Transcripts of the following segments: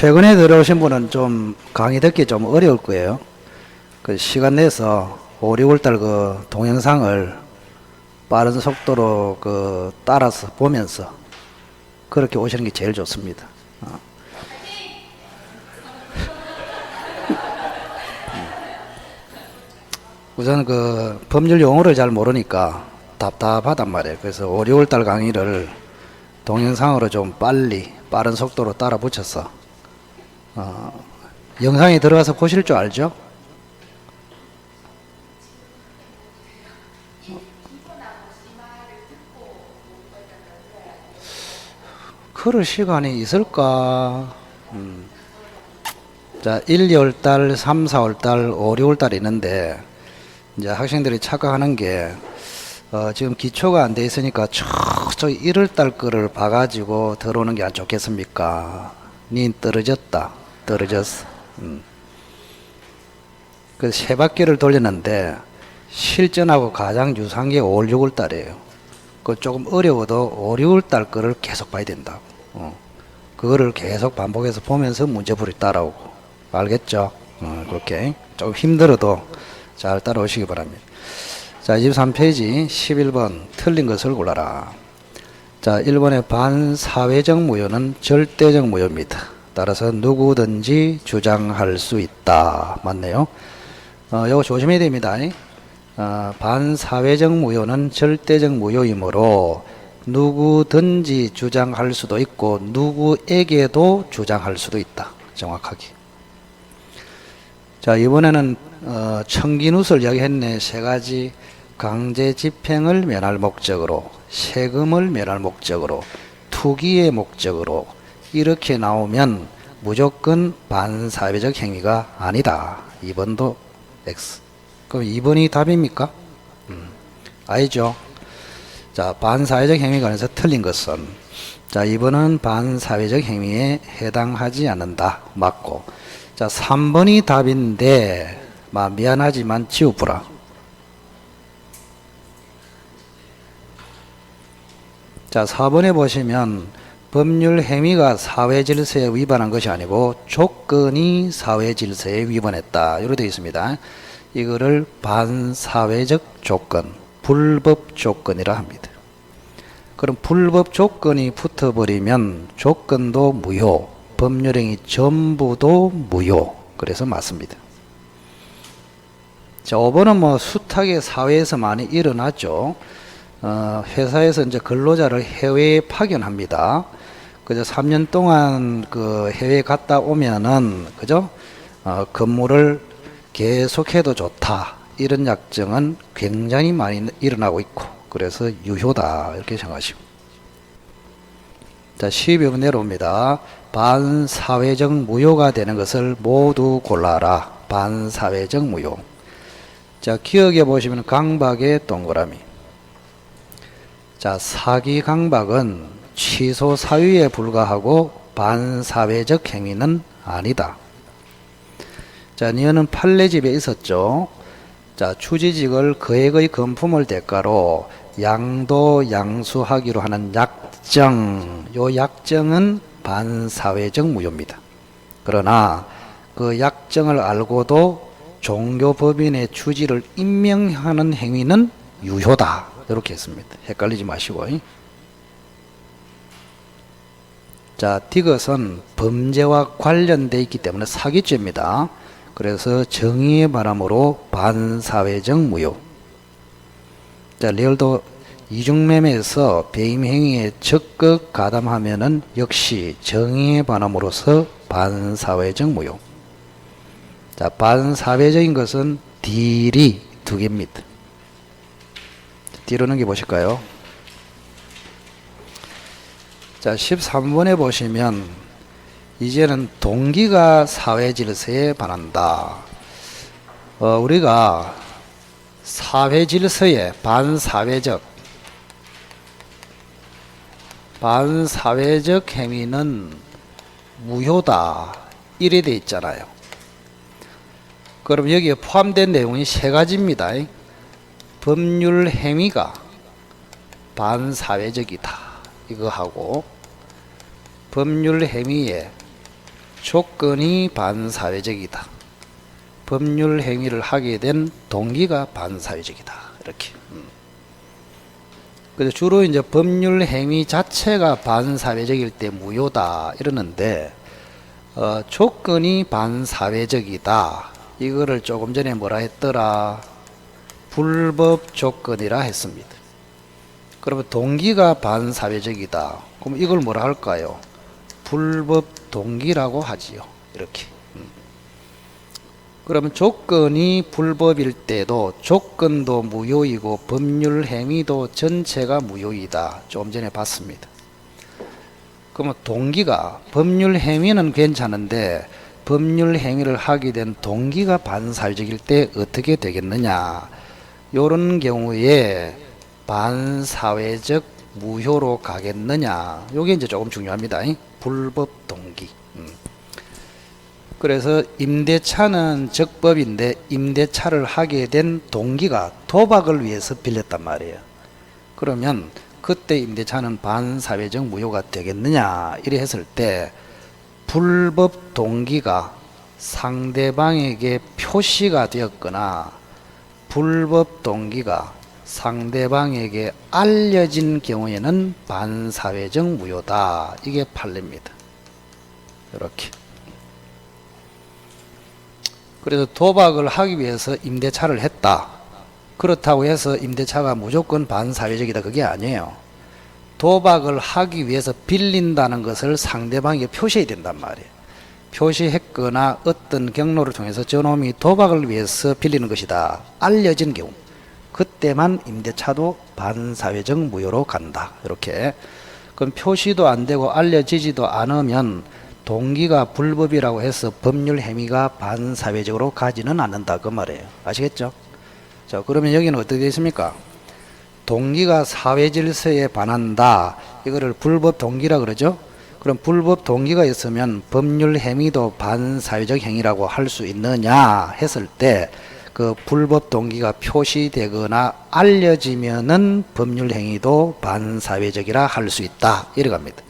최근에 들어오신 분은 좀 강의 듣기 좀 어려울 거예요. 그 시간 내서 5, 6월달 그 동영상을 빠른 속도로 그 따라서 보면서 그렇게 오시는 게 제일 좋습니다. 우선 그 법률 용어를 잘 모르니까 답답하단 말이에요. 그래서 5, 6월달 강의를 동영상으로 좀 빨리 빠른 속도로 따라 붙여서 영상에 들어가서 보실 줄 알죠? 그럴 시간이 있을까? 자, 1, 2월달, 3, 4월달, 5, 6월달 있는데 이제 학생들이 착각하는 게 지금 기초가 안 돼 있으니까 저기 1월달 거를 봐가지고 들어오는 게 안 좋겠습니까? 니 떨어졌다. 떨어졌어. 그 세 바퀴를 돌렸는데 실전하고 가장 유사한 게 5, 6월달이에요. 그 조금 어려워도 5, 6월달 거를 계속 봐야 된다고. 그거를 계속 반복해서 보면서 문제풀이 따라오고. 알겠죠? 그렇게 조금 힘들어도 잘 따라오시기 바랍니다. 자, 23페이지 11번 틀린 것을 골라라. 자, 1번의 반사회적 무효는 절대적 무효입니다. 따라서 누구든지 주장할 수 있다. 맞네요. 이거 조심해야 됩니다. 반사회적 무효는 절대적 무효이므로 누구든지 주장할 수도 있고 누구에게도 주장할 수도 있다. 정확하게. 자, 이번에는 청기누설 이야기했네. 세 가지. 강제 집행을 면할 목적으로, 세금을 면할 목적으로, 투기의 목적으로 이렇게 나오면 무조건 반사회적 행위가 아니다. 2번도 X. 그럼 2번이 답입니까? 아니죠. 자, 반사회적 행위가 아니라 틀린 것은, 자, 2번은 반사회적 행위에 해당하지 않는다. 맞고. 자, 3번이 답인데 미안하지만 지우부라. 자, 4번에 보시면 법률 행위가 사회질서에 위반한 것이 아니고 조건이 사회질서에 위반했다. 이렇게 되어 있습니다. 이거를 반사회적 조건, 불법 조건이라 합니다. 그럼 불법 조건이 붙어버리면 조건도 무효, 법률행위 전부도 무효. 그래서 맞습니다. 자, 5번은 숱하게 사회에서 많이 일어나죠. 회사에서 이제 근로자를 해외에 파견합니다. 그죠? 3년 동안 그 해외에 갔다 오면은, 그죠? 근무를 계속해도 좋다. 이런 약정은 굉장히 많이 일어나고 있고, 그래서 유효다. 이렇게 생각하시고. 자, 12번 내려옵니다. 반사회적 무효가 되는 것을 모두 골라라. 반사회적 무효. 자, 기억해 보시면 강박의 동그라미. 자, 사기 강박은 취소 사유에 불과하고 반사회적 행위는 아니다. 자, 니은은 판례집에 있었죠. 자, 추지직을 거액의 금품을 대가로 양도 양수하기로 하는 약정. 요 약정은 반사회적 무효입니다. 그러나 그 약정을 알고도 종교법인의 추지를 임명하는 행위는 유효다. 이렇게 했습니다. 헷갈리지 마시고. 자, 디귿은 범죄와 관련되어 있기 때문에 사기죄입니다. 그래서 정의의 바람으로 반사회적 무효. 자, 리얼도 이중매매에서 배임행위에 적극 가담하면은 역시 정의의 바람으로서 반사회적 무효. 자, 반사회적인 것은 딜이 두 개입니다. 뒤로 넘겨 보실까요? 자, 13번에 보시면 이제는 동기가 사회 질서에 반한다. 우리가 사회 질서에 반사회적 행위는 무효다. 이래 돼 있잖아요. 그럼 여기에 포함된 내용이 세 가지입니다. 법률 행위가 반사회적이다. 이거 하고 법률 행위에 조건이 반사회적이다. 법률 행위를 하게 된 동기가 반사회적이다. 이렇게. 그래서 주로 이제 법률 행위 자체가 반사회적일 때 무효다 이러는데, 조건이 반사회적이다. 이거를 조금 전에 뭐라 했더라? 불법 조건이라 했습니다. 그러면 동기가 반사회적이다. 그럼 이걸 뭐라 할까요? 불법 동기라고 하지요. 이렇게. 그러면 조건이 불법일 때도 조건도 무효이고 법률 행위도 전체가 무효이다. 좀 전에 봤습니다. 그러면 동기가, 법률 행위는 괜찮은데 법률 행위를 하게 된 동기가 반사회적일 때 어떻게 되겠느냐? 이런 경우에 반사회적 무효로 가겠느냐? 요게 이제 조금 중요합니다. 불법 동기. 그래서 임대차는 적법인데 임대차를 하게 된 동기가 도박을 위해서 빌렸단 말이에요. 그러면 그때 임대차는 반사회적 무효가 되겠느냐? 이래 했을 때 불법 동기가 상대방에게 표시가 되었거나 불법 동기가 상대방에게 알려진 경우에는 반사회적 무효다. 이게 판례입니다. 이렇게. 그래서 도박을 하기 위해서 임대차를 했다. 그렇다고 해서 임대차가 무조건 반사회적이다. 그게 아니에요. 도박을 하기 위해서 빌린다는 것을 상대방에게 표시해야 된단 말이에요. 표시했거나 어떤 경로를 통해서 저놈이 도박을 위해서 빌리는 것이다. 알려진 경우. 그때만 임대차도 반사회적 무효로 간다. 이렇게. 그럼 표시도 안 되고 알려지지도 않으면 동기가 불법이라고 해서 법률 행위가 반사회적으로 가지는 않는다. 그 말이에요. 아시겠죠? 자, 그러면 여기는 어떻게 되어 있습니까? 동기가 사회질서에 반한다. 이거를 불법 동기라 그러죠? 그럼 불법 동기가 있으면 법률 행위도 반사회적 행위라고 할 수 있느냐 했을 때 그 불법 동기가 표시되거나 알려지면은 법률 행위도 반사회적이라 할 수 있다. 이래 갑니다.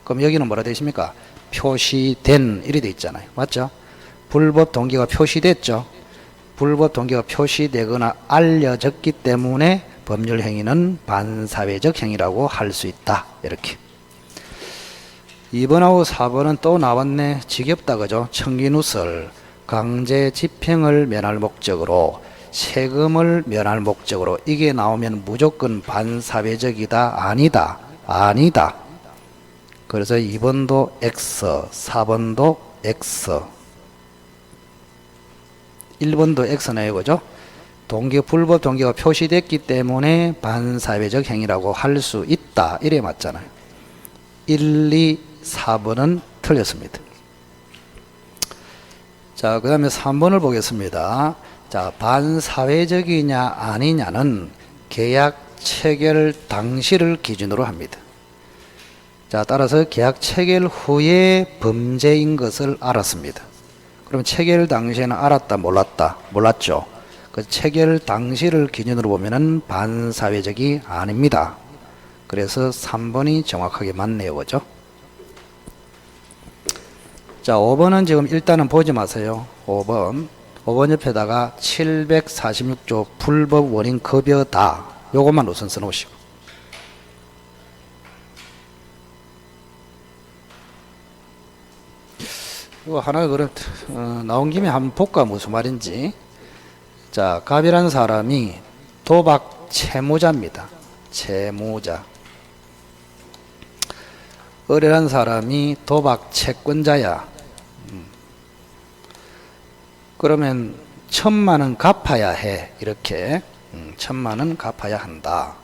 그럼 여기는 뭐라 되어 있습니까? 표시된 이래 되어 있잖아요. 맞죠? 불법 동기가 표시됐죠. 불법 동기가 표시되거나 알려졌기 때문에 법률 행위는 반사회적 행위라고 할 수 있다. 이렇게. 2번하고 4번은 또 나왔네. 지겹다 그죠? 청기누설. 강제 집행을 면할 목적으로, 세금을 면할 목적으로. 이게 나오면 무조건 반사회적이다. 아니다. 아니다. 그래서 2번도 X, 4번도 X, 1번도 X네요. 그죠? 동기, 불법 동기가 표시됐기 때문에 반사회적 행위라고 할 수 있다. 이래 맞잖아요. 1, 2, 4번은 틀렸습니다. 자, 그 다음에 3번을 보겠습니다. 자, 반사회적이냐 아니냐는 계약 체결 당시를 기준으로 합니다. 자, 따라서 계약 체결 후에 범죄인 것을 알았습니다. 그럼 체결 당시에는 알았다, 몰랐다? 몰랐죠. 그 체결 당시를 기준으로 보면은 반사회적이 아닙니다. 그래서 3번이 정확하게 맞네요. 그죠? 자, 5번은 지금 일단은 보지 마세요. 5번 옆에다가 746조 불법 원인 급여다. 요것만 우선 써놓으시고. 이거 하나 그럼 나온 김에 한번 볼까 무슨 말인지. 자, 갑이라는 사람이 도박 채무자입니다. 채무자. 을이라는 사람이 도박 채권자야. 그러면 1,000만원 갚아야 해. 이렇게 1,000만원 갚아야 한다.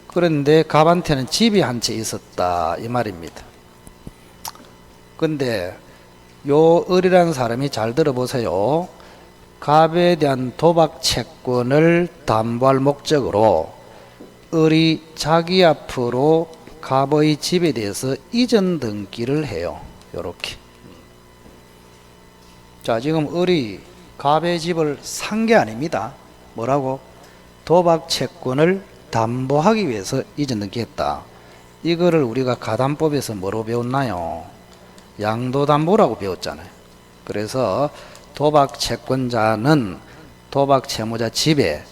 그런데 갑한테는 집이 한 채 있었다. 이 말입니다. 근데 요 을이라는 사람이 잘 들어보세요. 갑에 대한 도박 채권을 담보할 목적으로 을이 자기 앞으로 갑의 집에 대해서 이전 등기를 해요. 요렇게. 자, 지금 을이 갑의 집을 산 게 아닙니다. 뭐라고? 도박 채권을 담보하기 위해서 이전 등기했다. 이거를 우리가 가담법에서 뭐로 배웠나요? 양도담보라고 배웠잖아요. 그래서 도박 채권자는 도박 채무자 집에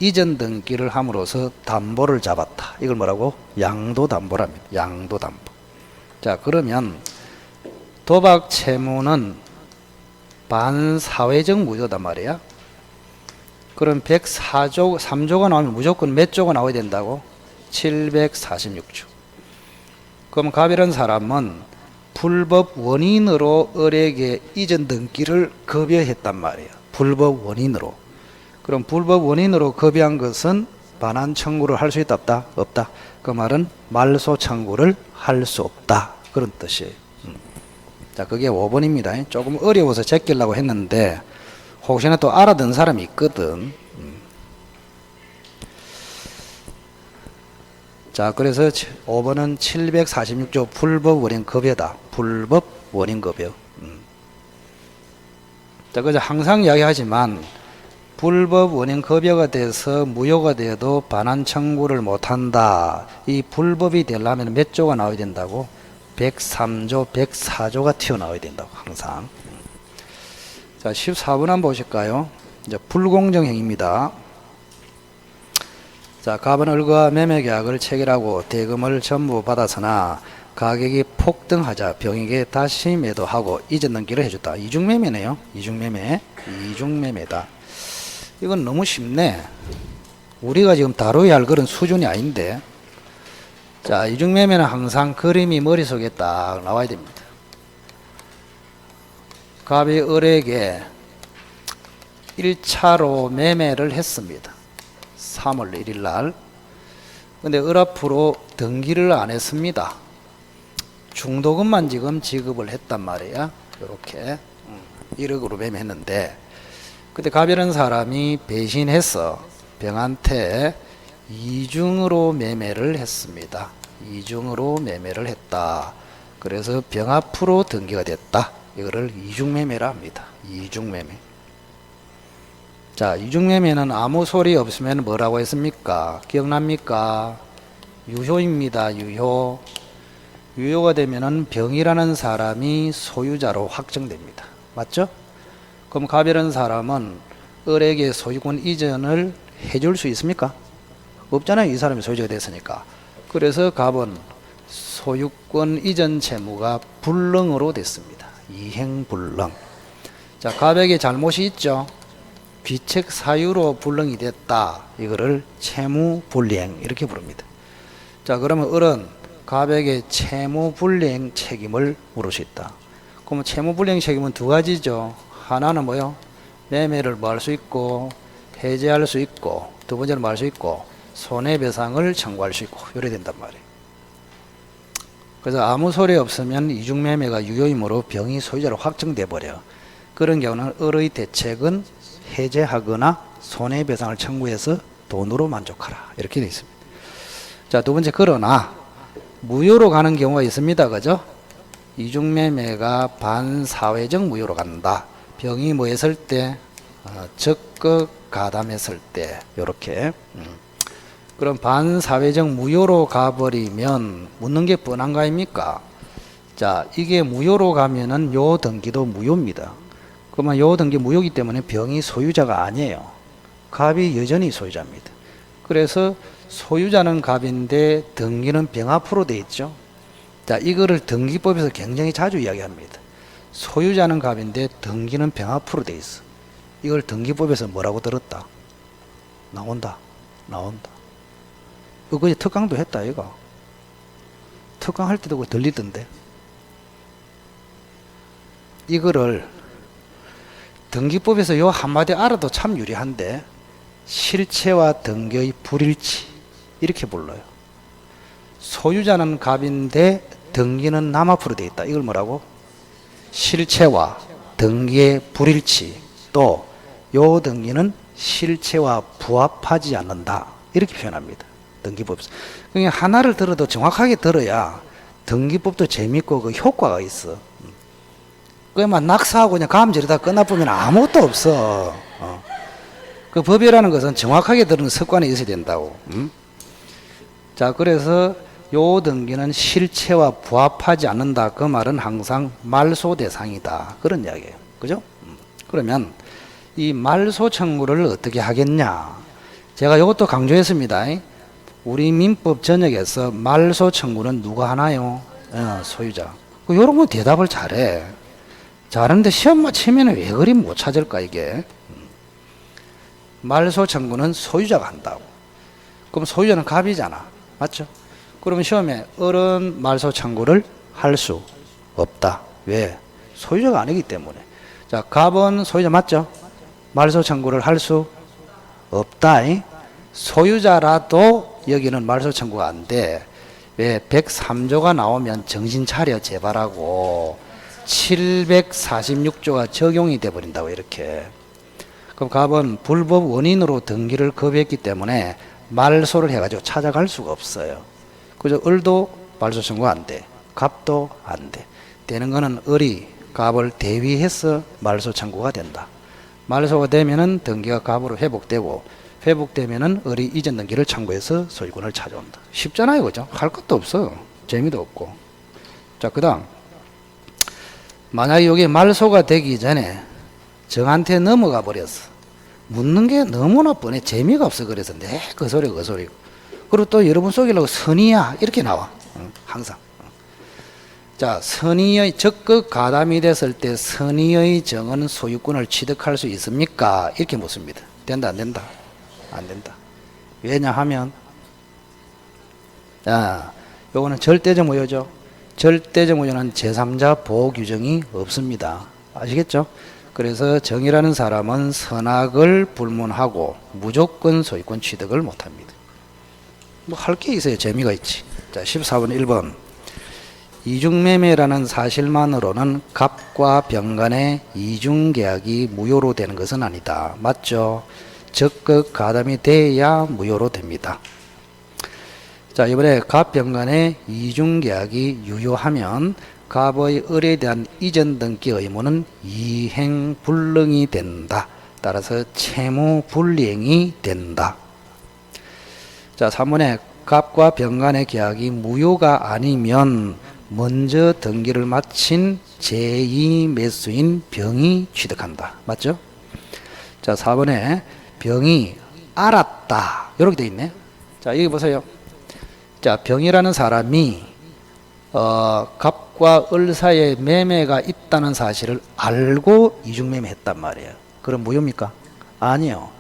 이전 등기를 함으로써 담보를 잡았다. 이걸 뭐라고? 양도담보랍니다. 양도담보. 자, 그러면 도박 채무는 반사회적 무효단 말이야. 그럼 104조, 3조가 나오면 무조건 몇 조가 나와야 된다고? 746조. 그럼 갑이라는 사람은 불법 원인으로 을에게 이전 등기를 급여했단 말이에요. 불법 원인으로. 그럼 불법 원인으로 급여한 것은 반환 청구를 할 수 있다 없다? 없다. 그 말은 말소 청구를 할 수 없다. 그런 뜻이에요. 자, 그게 5번입니다. 조금 어려워서 제끼려고 했는데 혹시나 또 알아듣는 사람이 있거든. 자, 그래서 5번은 746조 불법 원인 급여다. 불법 원인 급여. 자, 그래서 항상 이야기하지만 불법 원인 급여가 돼서 무효가 돼도 반환 청구를 못한다. 이 불법이 되려면 몇 조가 나와야 된다고? 103조, 104조가 튀어나와야 된다고 항상. 자, 14번 한번 보실까요? 이제 불공정 행위입니다. 자, 갑은 을과 매매 계약을 체결하고 대금을 전부 받았으나 가격이 폭등하자 병에게 다시 매도하고 이전 등기를 해줬다. 이중매매네요. 이중매매. 이중매매다. 이건 너무 쉽네. 우리가 지금 다뤄야 할 그런 수준이 아닌데. 자, 이중매매는 항상 그림이 머릿속에 딱 나와야 됩니다. 갑이 을에게 1차로 매매를 했습니다. 3월 1일 날. 근데 을 앞으로 등기를 안 했습니다. 중도금만 지금 지급을 했단 말이야. 이렇게 1억으로 매매했는데, 근데 갑이라는 사람이 배신해서 병한테 이중으로 매매를 했습니다. 이중으로 매매를 했다. 그래서 병 앞으로 등기가 됐다. 이거를 이중매매라 합니다. 이중매매. 자, 이중매매는 아무 소리 없으면 뭐라고 했습니까? 기억납니까? 유효입니다. 유효. 유효가 되면은 병이라는 사람이 소유자로 확정됩니다. 맞죠? 그럼 갑이라는 사람은 을에게 소유권 이전을 해줄 수 있습니까? 없잖아요. 이 사람이 소유자가 됐으니까. 그래서 갑은 소유권 이전 채무가 불능으로 됐습니다. 이행불능. 자, 갑에게 잘못이 있죠. 귀책 사유로 불능이 됐다. 이거를 채무불이행 이렇게 부릅니다. 자, 그러면 을은 갑에게 채무불이행 책임을 물을 수 있다. 그러면 채무불이행 책임은 두 가지죠. 하나는 뭐요? 매매를 뭐 할 수 있고 해제할 수 있고, 두 번째는 뭐 할 수 있고 손해배상을 청구할 수 있고, 이래 된단 말이에요. 그래서 아무 소리 없으면 이중매매가 유효이므로 병이 소유자로 확정돼 버려. 그런 경우는 을의 대책은 해제하거나 손해배상을 청구해서 돈으로 만족하라. 이렇게 되어 있습니다. 자, 두 번째, 그러나 무효로 가는 경우가 있습니다. 그죠? 이중매매가 반사회적 무효로 간다. 병이 뭐 했을 때? 적극 가담했을 때. 요렇게. 그럼 반사회적 무효로 가버리면 묻는 게 뻔한 거 아닙니까? 자, 이게 무효로 가면은 요 등기도 무효입니다. 그러면 요 등기 무효이기 때문에 병이 소유자가 아니에요. 갑이 여전히 소유자입니다. 그래서 소유자는 갑인데 등기는 병 앞으로 돼 있죠. 자, 이거를 등기법에서 굉장히 자주 이야기합니다. 소유자는 갑인데 등기는 병 앞으로 돼 있어. 이걸 등기법에서 뭐라고 들었다? 나온다. 그거 특강도 했다, 이거. 특강 할 때도 그거 들리던데. 이거를 등기법에서 요 한마디 알아도 참 유리한데, 실체와 등기의 불일치, 이렇게 불러요. 소유자는 갑인데 등기는 남 앞으로 돼 있다. 이걸 뭐라고? 실체와 등기의 불일치, 또 요 등기는 실체와 부합하지 않는다. 이렇게 표현합니다. 등기법에서. 그냥 하나를 들어도 정확하게 들어야 등기법도 재밌고 그 효과가 있어. 그만 낙사하고 그냥 감질이다 끝나보면 아무것도 없어. 그 법이라는 것은 정확하게 들은 습관이 있어야 된다고. 자, 그래서 요 등기는 실체와 부합하지 않는다. 그 말은 항상 말소 대상이다. 그런 이야기예요. 그죠? 그러면 이 말소 청구를 어떻게 하겠냐? 제가 이것도 강조했습니다. 우리 민법 전역에서 말소 청구는 누가 하나요? 소유자. 이런 거 대답을 잘해. 잘하는데 시험만 치면 왜 그리 못 찾을까 이게? 말소 청구는 소유자가 한다고. 그럼 소유자는 갑이잖아. 맞죠? 그러면 시험에 어른 말소 청구를 할 수 없다. 왜? 소유자가 아니기 때문에. 자, 갑은 소유자 맞죠? 말소 청구를 할 수 없다. 소유자라도 여기는 말소 청구가 안 돼. 왜? 103조가 나오면 정신 차려 제발하고 746조가 적용이 돼 버린다고 이렇게. 그럼 갑은 불법 원인으로 등기를 거부했기 때문에 말소를 해가지고 찾아갈 수가 없어요. 그죠? 을도 말소 청구가 안 돼. 갑도 안 돼. 되는 거는 을이 갑을 대위해서 말소 청구가 된다. 말소가 되면은 등기가 갑으로 회복되고 회복되면은 을이 이전 등기를 청구해서 소유권을 찾아온다. 쉽잖아요, 그죠? 할 것도 없어. 재미도 없고. 자, 그다음 만약에 여기 말소가 되기 전에 정한테 넘어가 버렸어. 묻는 게 너무나 뻔해. 재미가 없어. 그래서 내 그 소리 그 소리. 그리고 또 여러분 속이려고 선의야 이렇게 나와. 항상. 자, 선의의 적극 가담이 됐을 때 선의의 정은 소유권을 취득할 수 있습니까? 이렇게 묻습니다. 된다 안 된다? 안 된다. 왜냐하면 요거는 절대적 무효죠. 절대적 무효는 제3자 보호 규정이 없습니다. 아시겠죠? 그래서 정이라는 사람은 선악을 불문하고 무조건 소유권 취득을 못합니다. 뭐 할 게 있어야 재미가 있지. 자, 14번 1번 이중매매라는 사실만으로는 갑과 병 간의 이중계약이 무효로 되는 것은 아니다. 맞죠? 적극 가담이 돼야 무효로 됩니다. 자, 이번에 갑, 병 간의 이중계약이 유효하면 갑의 을에 대한 이전 등기 의무는 이행불능이 된다. 따라서 채무불이행이 된다. 자, 3번에 갑과 병 간의 계약이 무효가 아니면 먼저 등기를 마친 제2 매수인 병이 취득한다. 맞죠? 자, 4번에 병이 알았다. 이렇게 돼 있네. 자, 여기 보세요. 자, 병이라는 사람이 갑과 을 사이에 매매가 있다는 사실을 알고 이중매매 했단 말이에요. 그럼 무효입니까? 아니요.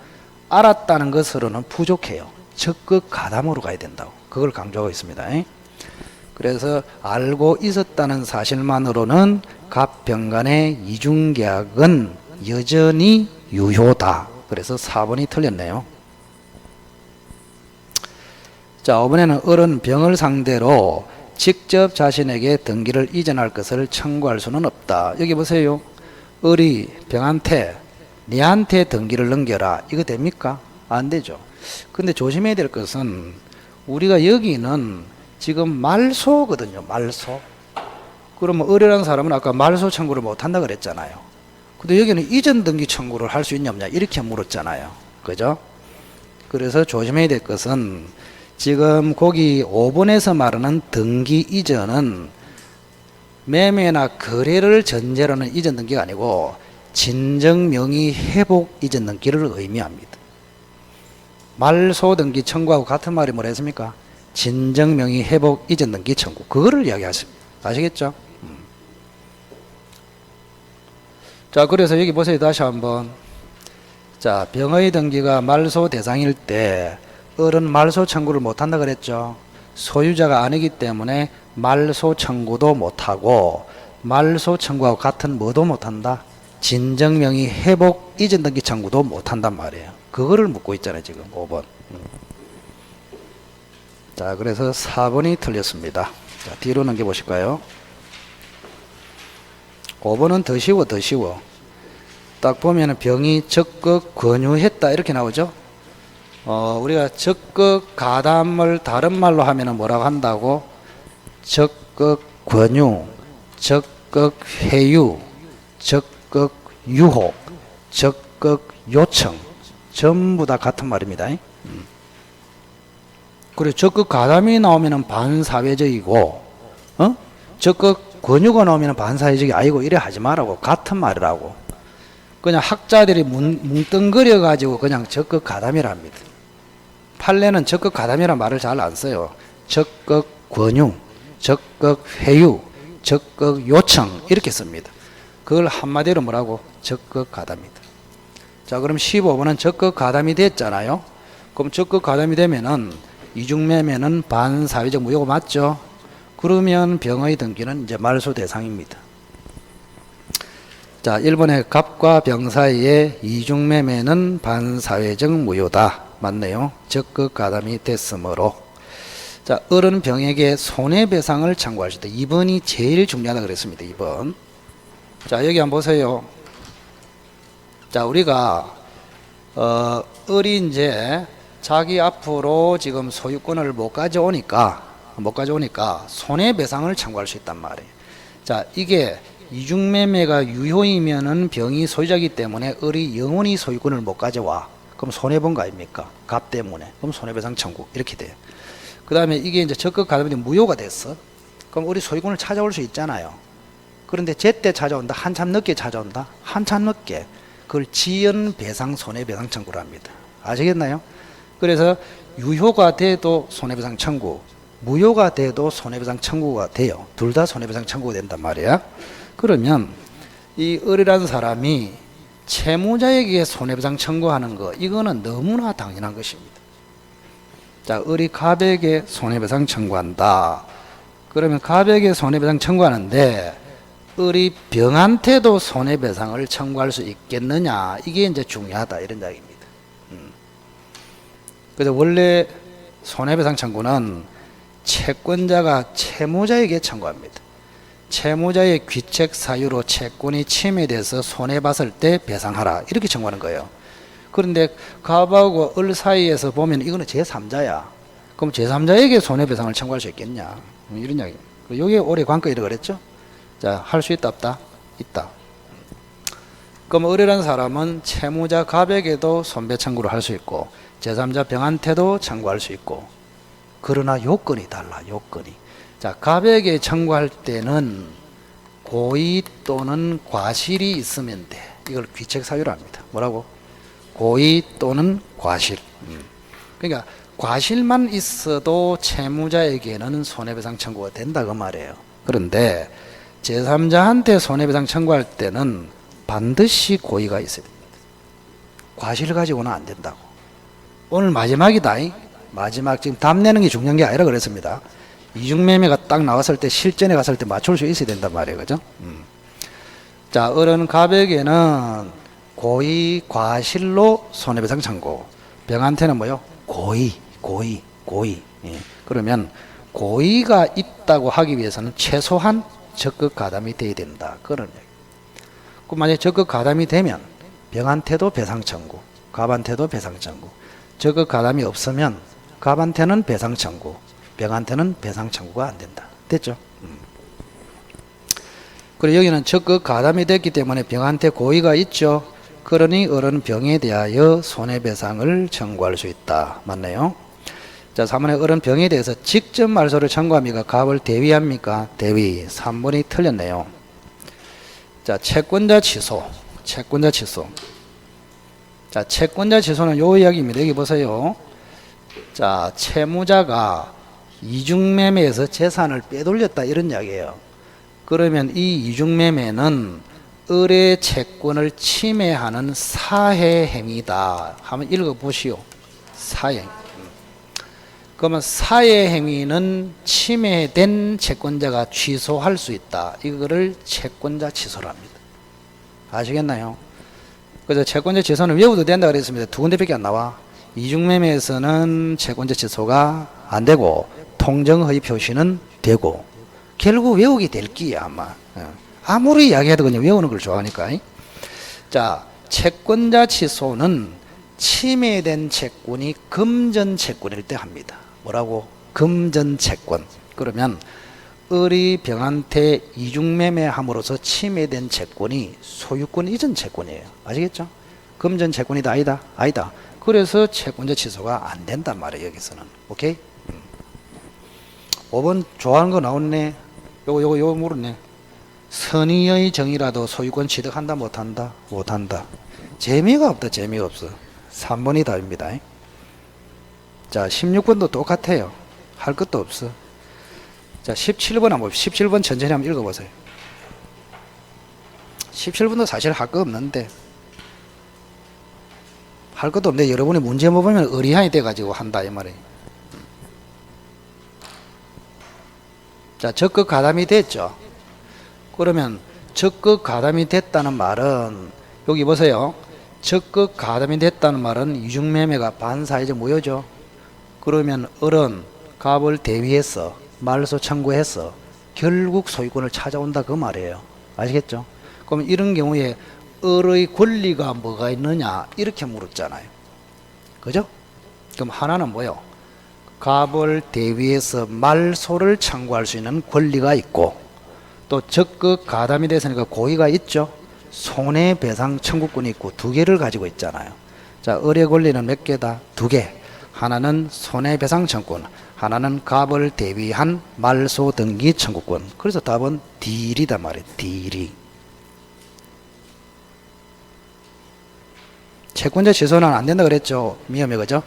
알았다는 것으로는 부족해요. 적극 가담으로 가야 된다고. 그걸 강조하고 있습니다. 그래서 알고 있었다는 사실만으로는 갑, 병 간의 이중계약은 여전히 유효다. 그래서 4번이 틀렸네요. 자, 5번에는 을은 병을 상대로 직접 자신에게 등기를 이전할 것을 청구할 수는 없다. 여기 보세요. 을이 병한테 니한테 등기를 넘겨라. 이거 됩니까? 안 되죠. 근데 조심해야 될 것은 우리가 여기는 지금 말소거든요. 말소. 그러면 을이라는 사람은 아까 말소 청구를 못한다 그랬잖아요. 근데 여기는 이전 등기 청구를 할 수 있냐 없냐 이렇게 물었잖아요. 그죠? 그래서 조심해야 될 것은 지금 거기 5번에서 말하는 등기 이전은 매매나 거래를 전제로 하는 이전 등기가 아니고 진정 명의 회복 이전 등기를 의미합니다. 말소 등기 청구하고 같은 말이 뭐라 했습니까? 진정 명의 회복 이전 등기 청구. 그거를 이야기하십니다. 아시겠죠? 자, 그래서 여기 보세요. 다시 한번. 자, 병의 등기가 말소 대상일 때 을은 말소 청구를 못한다 그랬죠. 소유자가 아니기 때문에 말소 청구도 못하고 말소 청구하고 같은 뭐도 못한다. 진정명의 회복 이전 등기 청구도 못한단 말이에요. 그거를 묻고 있잖아요. 지금 5번. 자, 그래서 4번이 틀렸습니다. 자, 뒤로 넘겨보실까요? 5번은 더 쉬워. 더 쉬워. 딱 보면 병이 적극 권유했다 이렇게 나오죠. 우리가 적극 가담을 다른 말로 하면 뭐라고 한다고? 적극 권유, 적극 회유, 적극 유혹, 적극 요청 전부 다 같은 말입니다. 그리고 적극 가담이 나오면은 반사회적이고, 적극 권유가 나오면은 반사회적이 아니고 이래 하지 말라고. 같은 말이라고. 그냥 학자들이 뭉뚱그려 가지고 그냥 적극 가담이라 합니다. 판례는 적극 가담이란 말을 잘 안 써요. 적극 권유, 적극 회유, 적극 요청 이렇게 씁니다. 그걸 한마디로 뭐라고? 적극 가담이다. 자, 그럼 15번은 적극 가담이 됐잖아요. 그럼 적극 가담이 되면은 이중매매는 반사회적 무효가 맞죠? 그러면 병의 등기는 이제 말소 대상입니다. 자, 1번에 갑과 병 사이에 이중매매는 반사회적 무효다. 맞네요. 적극 가담이 됐으므로. 자, 어른 병에게 손해배상을 청구할 수 있다. 2번이 제일 중요하다 그랬습니다. 2번. 자, 여기 한번 보세요. 자, 우리가 을이 이제 자기 앞으로 지금 소유권을 못 가져오니까 손해배상을 청구할 수 있단 말이에요. 자, 이게 이중매매가 유효이면은 병이 소유자이기 때문에 을이 영원히 소유권을 못 가져와. 그럼 손해본 거 아닙니까? 갑 때문에. 그럼 손해배상 청구 이렇게 돼요. 그 다음에 이게 이제 적극 가담이 무효가 됐어. 그럼 우리 소유권을 찾아올 수 있잖아요. 그런데 제때 찾아온다. 한참 늦게 찾아온다. 한참 늦게. 그걸 지연 배상 손해배상 청구를 합니다. 아시겠나요? 그래서 유효가 돼도 손해배상 청구, 무효가 돼도 손해배상 청구가 돼요. 둘 다 손해배상 청구가 된단 말이야. 그러면 이 을이라는 사람이 채무자에게 손해배상 청구하는 거, 이거는 너무나 당연한 것입니다. 자, 을이 갑에게 손해배상 청구한다. 그러면 갑에게 손해배상 청구하는데 을이 병한테도 손해배상을 청구할 수 있겠느냐, 이게 이제 중요하다 이런 이야기입니다. 그래서 원래 손해배상 청구는 채권자가 채무자에게 청구합니다. 채무자의 귀책 사유로 채권이 침해돼서 손해봤을 때 배상하라 이렇게 청구하는 거예요. 그런데 갑하고 을 사이에서 보면 이거는 제3자야. 그럼 제3자에게 손해배상을 청구할 수 있겠냐, 이런 이야기. 여기에 오래 관건이라고 그랬죠. 자, 할 수 있다 없다? 있다. 그럼 을이라는 사람은 채무자 갑에게도 손배 청구를 할 수 있고 제3자 병한테도 청구할 수 있고, 그러나 요건이 달라. 요건이. 자, 갑에게 청구할 때는 고의 또는 과실이 있으면 돼. 이걸 귀책 사유로 합니다. 뭐라고? 고의 또는 과실. 그러니까 과실만 있어도 채무자에게는 손해배상 청구가 된다 그 말이에요. 그런데 제3자한테 손해배상 청구할 때는 반드시 고의가 있어야 됩니다. 과실 가지고는 안 된다고. 오늘 마지막이다. 마지막. 지금 답 내는 게 중요한 게 아니라 그랬습니다. 이중매매가 딱 나왔을 때 실전에 갔을 때 맞출 수 있어야 된단 말이에요. 그죠? 자, 을은 갑에게는 고의 과실로 손해배상 청구, 병한테는 뭐요? 고의. 예. 그러면 고의가 있다고 하기 위해서는 최소한 적극 가담이 돼야 된다. 그런 얘기. 그 만약에 적극 가담이 되면 병한테도 배상 청구, 갑한테도 배상 청구. 적극 가담이 없으면 갑한테는 배상 청구, 병한테는 배상 청구가 안 된다. 됐죠? 그리고 여기는 적극 가담이 됐기 때문에 병한테 고의가 있죠. 그러니 을은 병에 대하여 손해배상을 청구할 수 있다. 맞네요. 자, 3번에 을은 병에 대해서 직접 말소를 청구합니까? 갑을 대위합니까? 대위. 3번이 틀렸네요. 자, 채권자 취소. 자, 채권자 취소는 요 이야기입니다. 여기 보세요. 자, 채무자가 이중매매에서 재산을 빼돌렸다 이런 이야기예요. 그러면 이 이중매매는 을의 채권을 침해하는 사해 행위다. 한번 읽어보시오. 사해. 그러면 사해 행위는 침해된 채권자가 취소할 수 있다. 이거를 채권자 취소를 합니다. 아시겠나요? 그래서 채권자 취소는 외워도 된다 그랬습니다. 두 군데밖에 안 나와. 이중매매에서는 채권자 취소가 안 되고 통정허위 표시는 되고, 결국 외우게 될 끼야 아마. 아무리 이야기해도 그냥 외우는 걸 좋아하니까. 자, 채권자 취소는 침해된 채권이 금전 채권일 때 합니다. 뭐라고? 금전 채권. 그러면 을이 병한테 이중매매함으로써 침해된 채권이 소유권 이전 채권이에요. 아시겠죠? 금전 채권이다 아니다? 아니다. 그래서 채권자 취소가 안 된단 말이에요. 여기서는. 오케이? 5번 좋아하는 거 나왔네. 요거 물었네. 선의의 정의라도 소유권 취득한다 못한다? 못한다. 재미가 없다. 재미가 없어. 3번이 답입니다. 자 16번도 똑같아요. 할 것도 없어. 자 17번 한번 17번 천천히 한번 읽어보세요. 17번도 사실 할 거 없는데 할 것도 없는데 여러분이 문제 못 보면 의리한이 돼가지고 한다 이 말이에요. 자 적극 가담이 됐죠. 그러면 적극 가담이 됐다는 말은 여기 보세요. 적극 가담이 됐다는 말은 이중매매가 반사회적 무효죠. 그러면 을은 갑을 대위해서 말소 청구해서 결국 소유권을 찾아온다 그 말이에요. 아시겠죠? 그럼 이런 경우에 을의 권리가 뭐가 있느냐 이렇게 물었잖아요. 그죠? 그럼 하나는 뭐요? 갑을 대위해서 말소를 청구할 수 있는 권리가 있고 또 적극 가담이 됐으니까 고의가 있죠. 손해배상 청구권이 있고 두 개를 가지고 있잖아요. 자, 을의 권리는 몇 개다? 두 개. 하나는 손해배상 청구권, 하나는 갑을 대위한 말소 등기 청구권. 그래서 답은 D이다 말이에요. D. 채권자 취소는 안 된다 그랬죠. 위험해 그죠?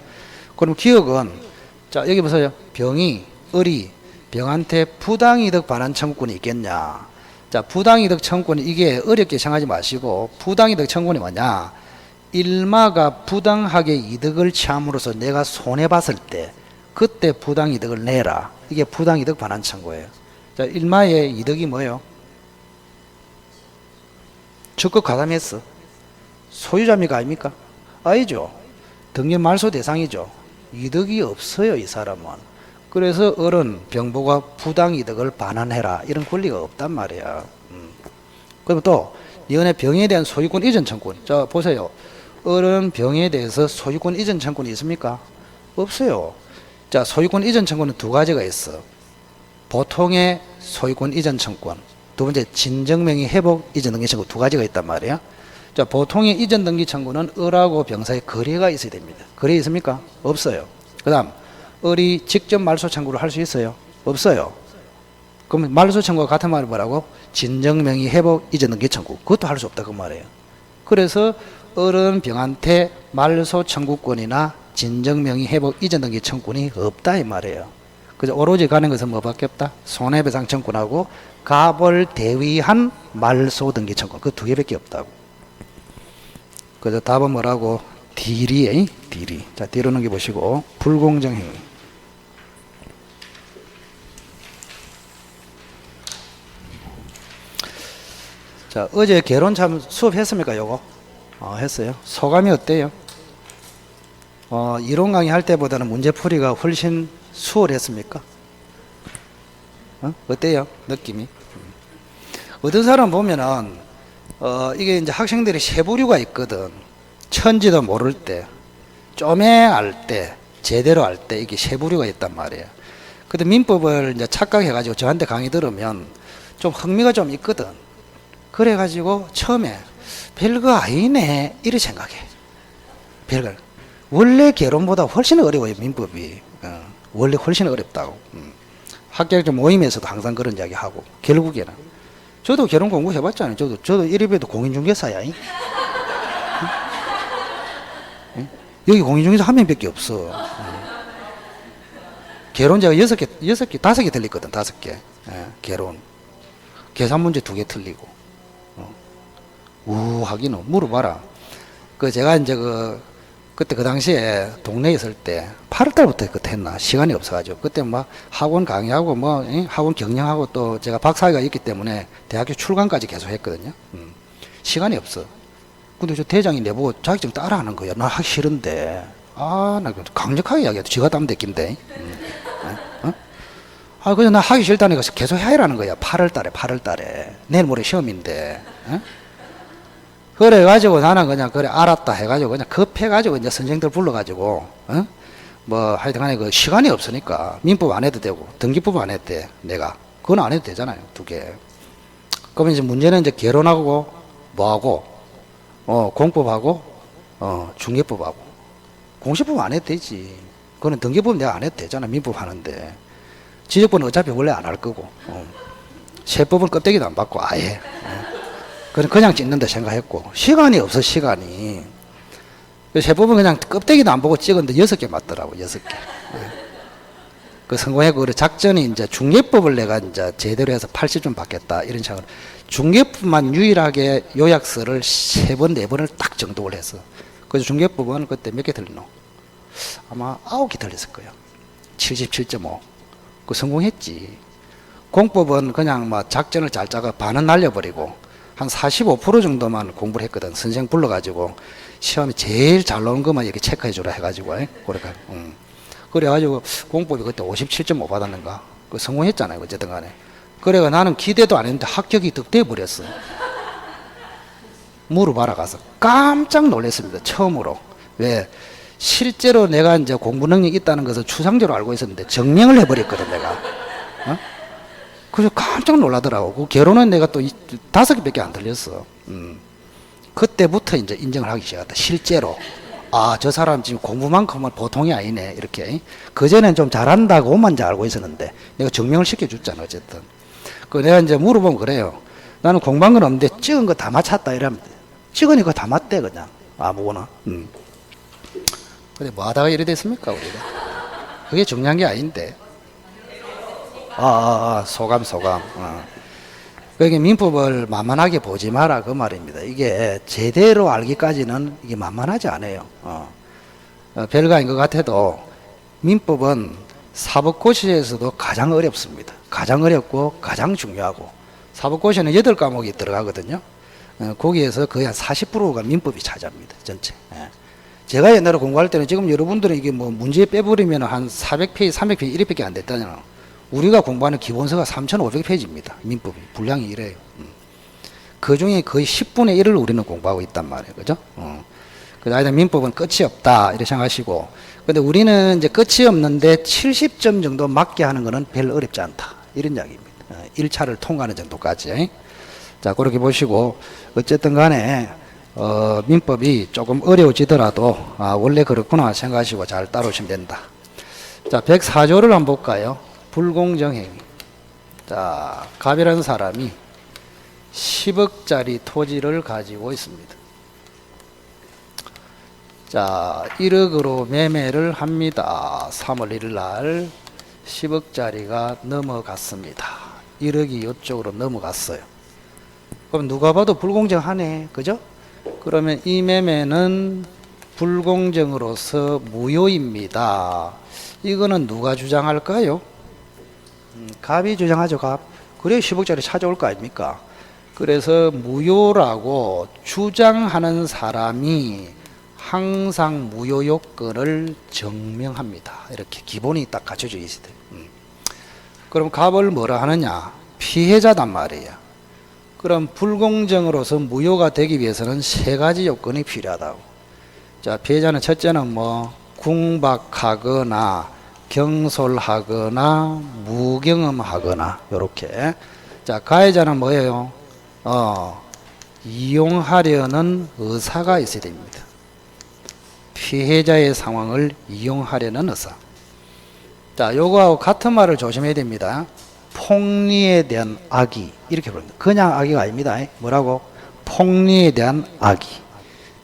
그럼 기억은 자 여기 보세요. 병이 을이 병한테 부당이득 반환 청구권이 있겠냐? 자 부당이득 청구권이 이게 어렵게 생각하지 마시고 부당이득 청구권이 뭐냐? 일마가 부당하게 이득을 취함으로써 내가 손해봤을 때 그때 부당이득을 내라. 이게 부당이득 반환 청구예요. 자 일마의 이득이 뭐예요? 적극 가담했어. 소유자입니까 아닙니까? 아니죠. 등기 말소 대상이죠. 이득이 없어요 이 사람은. 그래서 을은 병보가 부당이득을 반환해라 이런 권리가 없단 말이야. 그럼 또 이번에 병에 대한 소유권 이전 청구권. 자 보세요. 을은 병에 대해서 소유권 이전 청구권이 있습니까? 없어요. 자 소유권 이전 청구는 두 가지가 있어. 보통의 소유권 이전 청구권, 두 번째 진정명의 회복 이전 등기 청구 두 가지가 있단 말이야. 자 보통의 이전 등기 청구는 을하고 병 사이에 거래가 있어야 됩니다. 거래 있습니까? 없어요. 그 다음 을이 직접 말소 청구를 할 수 있어요? 없어요. 그럼 말소 청구가 같은 말이 뭐라고? 진정명의 회복 이전 등기 청구. 그것도 할 수 없다 그 말이에요. 그래서 을은 병한테 말소 청구권이나 진정명의 회복 이전 등기 청구권이 없다 이 말이에요. 그래서 오로지 가는 것은 뭐밖에 없다? 손해배상 청구권하고 갑을 대위한 말소 등기 청구권. 그 두 개밖에 없다고. 그래서 답은 뭐라고? D리. 자, 뒤로 넘겨보시고 불공정 행위. 자, 어제 개론 참 수업했습니까, 요거? 했어요. 소감이 어때요? 이론 강의 할 때보다는 문제풀이가 훨씬 수월했습니까? 어때요? 느낌이? 어떤 사람 보면은, 이게 이제 학생들이 세 부류가 있거든. 천지도 모를 때, 좀에 알 때, 제대로 알 때, 이게 세 부류가 있단 말이에요. 근데 민법을 이제 착각해가지고 저한테 강의 들으면 좀 흥미가 좀 있거든. 그래가지고 처음에 별거 아니네 이렇게 생각해. 별거 원래 개론보다 훨씬 어려워요 민법이. 원래 훨씬 어렵다고. 학교적 모임에서도 항상 그런 이야기 하고 결국에는 저도 개론 공부해봤잖아요. 저도 이래봬도 공인중개사야. 여기 공인중개사 한 명밖에 없어. 개론자가 여섯 개, 다섯 개 틀리거든. 다섯 개. 개론. 계산 문제 두 개 틀리고. 하기는 물어봐라. 제가 이제 그때 그 당시에 동네에 있을 때 8월달부터 그때 했나 시간이 없어가지고 그때 막 학원 강의하고 학원 경영하고 또 제가 박사학위가 있기 때문에 대학교 출강까지 계속 했거든요. 시간이 없어. 근데 저 대장이 내보고 자격증 따라하는 거야. 나 하기 싫은데. 나 강력하게 이야기해도 쥐가 땀 됐긴데. 그래서 나 하기 싫다니까 계속 해라는 거야. 8월달에. 내일 모레 시험인데. 그래가지고 나는 그냥 그래 알았다 해가지고 그냥 급해가지고 이제 선생들 불러가지고 하여튼 간에 그 시간이 없으니까 민법 안 해도 되고 등기법 안 해도 돼 내가 그건 안 해도 되잖아요 두 개. 그러면 이제 문제는 이제 개론하고 뭐하고 공법하고 중개법하고 공시법 안 해도 되지. 그거는 등기법 내가 안 해도 되잖아 민법 하는데. 지적분은 어차피 원래 안 할 거고, 세법은 껍데기도 안 받고 아예. 그냥 찍는다 생각했고, 시간이 없어, 시간이. 세법은 그냥 껍데기도 안 보고 찍었는데 6개 맞더라고, 6개. 그 성공했고, 그래 작전이 이제 중개법을 내가 이제 제대로 해서 80점 받겠다, 이런 생각을. 중개법만 유일하게 요약서를 3번, 4번을 딱 정독을 했어. 그래서 중개법은 그때 몇 개 틀렸노? 아마 9개 틀렸을 거예요. 77.5. 그 성공했지. 공법은 그냥 뭐 작전을 잘 짜가 반은 날려버리고, 한 45% 정도만 공부를 했거든. 선생 불러가지고 시험에 제일 잘 나온 것만 이렇게 체크해주라 해가지고, 그러니까, 그래가지고 공법이 그때 57.5 받았는가? 그 성공했잖아요. 어쨌든 간에. 그래가 나는 기대도 안 했는데 합격이 득돼 버렸어. 물어봐라 가서 깜짝 놀랐습니다. 처음으로. 왜? 실제로 내가 이제 공부 능력이 있다는 것을 추상적으로 알고 있었는데 증명을 해버렸거든, 내가. 그래서 깜짝 놀라더라고. 그 결혼은 내가 또 5개밖에 안 들렸어. 그때부터 이제 인정을 하기 시작했다. 실제로. 아, 저 사람 지금 공부만큼은 보통이 아니네. 이렇게. 그전엔 좀 잘한다고만 이제 알고 있었는데, 내가 증명을 시켜줬잖아, 어쨌든. 그 내가 이제 물어보면 그래요. 나는 공부한 건 없는데, 찍은 거 다 맞췄다. 이러면, 찍으니까 다 맞대, 그냥. 아무거나. 근데 뭐 하다가 이래 됐습니까, 우리가? 그게 중요한 게 아닌데. 소감. 그러니까 민법을 만만하게 보지 마라, 그 말입니다. 이게 제대로 알기까지는 이게 만만하지 않아요. 별거 아닌 것 같아도 민법은 사법고시에서도 가장 어렵습니다. 가장 어렵고 가장 중요하고, 사법고시는 8과목이 들어가거든요. 거기에서 거의 한 40%가 민법이 차지합니다, 전체. 제가 옛날에 공부할 때는 지금 여러분들은 이게 뭐 문제 빼버리면 한 400페이지, 300페이지 이렇게밖에 안 됐다잖아. 우리가 공부하는 기본서가 3,500페이지입니다. 민법이. 분량이 이래요. 그 중에 거의 10분의 1을 우리는 공부하고 있단 말이에요. 그죠? 그래서 민법은 끝이 없다. 이렇게 생각하시고. 근데 우리는 이제 끝이 없는데 70점 정도 맞게 하는 거는 별 어렵지 않다. 이런 이야기입니다. 1차를 통과하는 정도까지. 자, 그렇게 보시고. 어쨌든 간에, 민법이 조금 어려워지더라도, 원래 그렇구나 생각하시고 잘 따라오시면 된다. 자, 104조를 한번 볼까요? 불공정행위. 자, 갑이라는 사람이 10억짜리 토지를 가지고 있습니다. 자, 1억으로 매매를 합니다. 3월 1일 날 10억짜리가 넘어갔습니다. 1억이 이쪽으로 넘어갔어요. 그럼 누가 봐도 불공정하네. 그죠? 그러면 이 매매는 불공정으로서 무효입니다. 이거는 누가 주장할까요? 갑이 주장하죠, 갑. 그래 10억짜리 찾아올 거 아닙니까? 그래서 무효라고 주장하는 사람이 항상 무효 요건을 증명합니다. 이렇게 기본이 딱 갖춰져 있어야 돼요. 그럼 갑을 뭐라 하느냐? 피해자단 말이에요. 그럼 불공정으로서 무효가 되기 위해서는 3가지 요건이 필요하다고. 자, 피해자는 첫째는 뭐 궁박하거나 경솔하거나 무경험하거나 요렇게. 자, 가해자는 뭐예요? 이용하려는 의사가 있어야 됩니다. 피해자의 상황을 이용하려는 의사. 자, 요거하고 같은 말을 조심해야 됩니다. 폭리에 대한 악의 이렇게 부릅니다. 그냥 악의가 아닙니다. 뭐라고? 폭리에 대한 악의.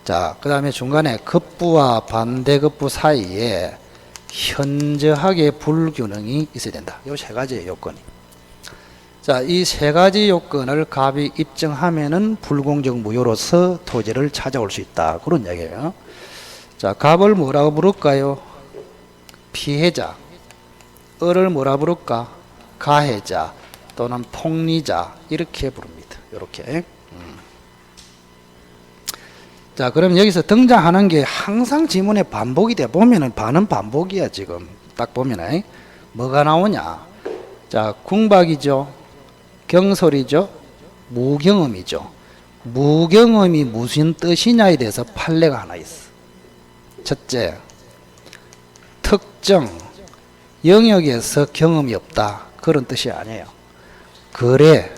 자, 그 다음에 중간에 급부와 반대급부 사이에 현저하게 불균형이 있어야 된다. 요 3가지의 요건이. 자, 이 3가지 요건을 갑이 입증하면은 불공정 무효로서 토지를 찾아올 수 있다. 그런 얘기예요. 자, 갑을 뭐라고 부를까요? 피해자. 을을 뭐라 부를까? 가해자 또는 폭리자 이렇게 부릅니다. 이렇게. 자, 그럼 여기서 등장하는 게 항상 지문에 반복이 돼. 보면은 반은 반복이야, 지금. 딱 보면은. 뭐가 나오냐? 자, 궁박이죠. 경솔이죠. 무경험이죠. 무경험이 무슨 뜻이냐에 대해서 판례가 하나 있어. 첫째, 특정 영역에서 경험이 없다. 그런 뜻이 아니에요. 거래,